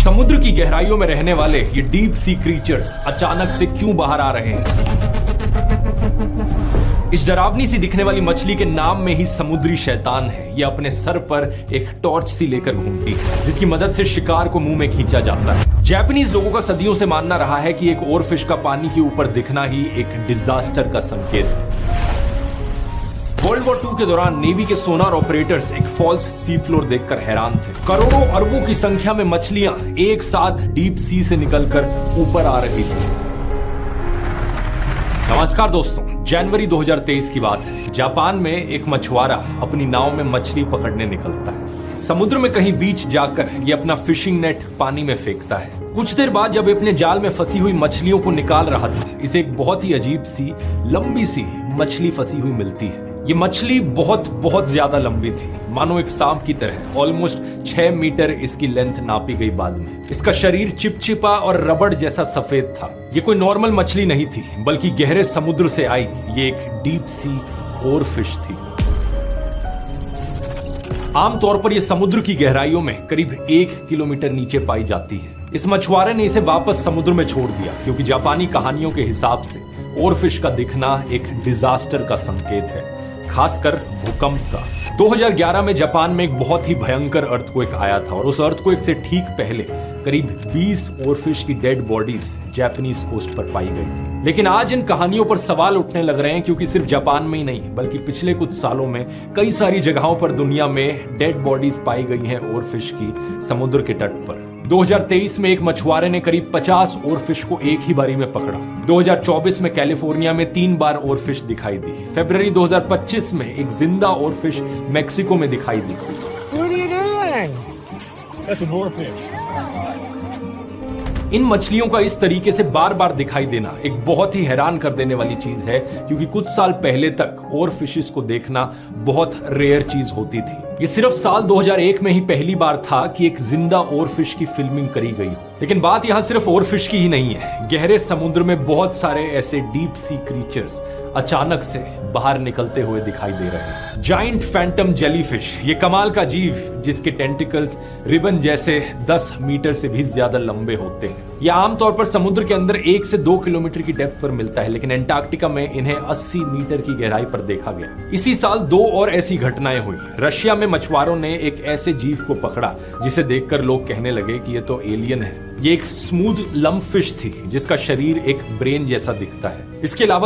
समुद्र की गहराइयों में रहने वाले ये डीप सी क्रीचर्स अचानक से क्यों बाहर आ रहे हैं? इस डरावनी सी दिखने वाली मछली के नाम में ही समुद्री शैतान है। ये अपने सर पर एक टॉर्च सी लेकर घूमती है, जिसकी मदद से शिकार को मुंह में खींचा जाता है। जापानीज लोगों का सदियों से मानना रहा है कि एक ओरफिश का पानी के ऊपर दिखना ही एक डिजास्टर का संकेत है। वर्ल्ड वॉर 2 के दौरान नेवी के सोनार ऑपरेटर्स एक फॉल्स सी फ्लोर देखकर हैरान थे। करोड़ों अरबों की संख्या में मछलियां एक साथ डीप सी से निकलकर ऊपर आ रही थी। नमस्कार दोस्तों, जनवरी 2023 की बात है। जापान में एक मछुआरा अपनी नाव में मछली पकड़ने निकलता है। समुद्र में कहीं बीच जाकर ये अपना फिशिंग नेट पानी में फेंकता है। कुछ देर बाद जब अपने जाल में फंसी हुई मछलियों को निकाल रहा था, इसे एक बहुत ही अजीब सी लंबी सी मछली फंसी हुई मिलती है। ये मछली बहुत ज्यादा लंबी थी, मानो एक सांप की तरह। ऑलमोस्ट 6 मीटर इसकी लेंथ नापी गई बाद में। इसका शरीर चिपचिपा और रबड़ जैसा सफेद था। ये कोई नॉर्मल मछली नहीं थी, बल्कि गहरे समुद्र से आई ये एक डीप सी ओरफिश थी। आमतौर पर यह समुद्र की गहराइयों में करीब 1 किलोमीटर नीचे पाई जाती है। इस मछुआरे ने इसे वापस समुद्र में छोड़ दिया, क्योंकि जापानी कहानियों के हिसाब से ओरफिश का दिखना एक डिजास्टर का संकेत है, खासकर भूकंप का। 2011 में जापान में एक बहुत ही भयंकर अर्थक्वेक आया था, और उस अर्थक्वेक से ठीक पहले करीब 20 ओरफिश की डेड बॉडीज जापानीज कोस्ट पर पाई गई थी। लेकिन आज इन कहानियों पर सवाल उठने लग रहे हैं, क्योंकि सिर्फ जापान में ही नहीं, बल्कि पिछले कुछ सालों में कई सारी जगहों पर दुनिया में डेड बॉडीज पाई गई हैं ओरफिश की समुद्र के तट पर। 2023 में एक मछुआरे ने करीब 50 ओरफिश को एक ही बारी में पकड़ा। 2024 में कैलिफोर्निया में 3 बार ओरफिश दिखाई दी। फरवरी 2025 में एक जिंदा ओरफिश मेक्सिको में दिखाई दी। इन मछलियों का इस तरीके से बार बार दिखाई देना एक बहुत ही हैरान कर देने वाली चीज है, क्योंकि कुछ साल पहले तक ओरफिशेस को देखना बहुत रेयर चीज होती थी। ये सिर्फ साल 2001 में ही पहली बार था कि एक जिंदा ओरफिश की फिल्मिंग करी गई। लेकिन बात यहाँ सिर्फ ओरफिश की ही नहीं है। गहरे समुद्र में बहुत सारे ऐसे डीप सी क्रीचर्स अचानक से बाहर निकलते हुए दिखाई दे रहे हैं। जाइंट फैंटम जेलीफिश, ये कमाल का जीव जिसके टेंटिकल्स रिबन जैसे 10 मीटर से भी ज्यादा लंबे होते हैं। यह आमतौर पर समुद्र के अंदर 1 से 2 किलोमीटर की डेप्थ पर मिलता है, लेकिन अंटार्कटिका में इन्हें 80 मीटर की गहराई पर देखा गया। इसी साल 2 और ऐसी घटनाएं हुई। रशिया में मछुआरों ने एक ऐसे जीव को पकड़ा जिसे देखकर लोग कहने लगे कि ये तो एलियन है। ये एक स्मूथ लंप फिश थी, जिसका शरीर एक ब्रेन जैसा दिखता है। इसके अलावा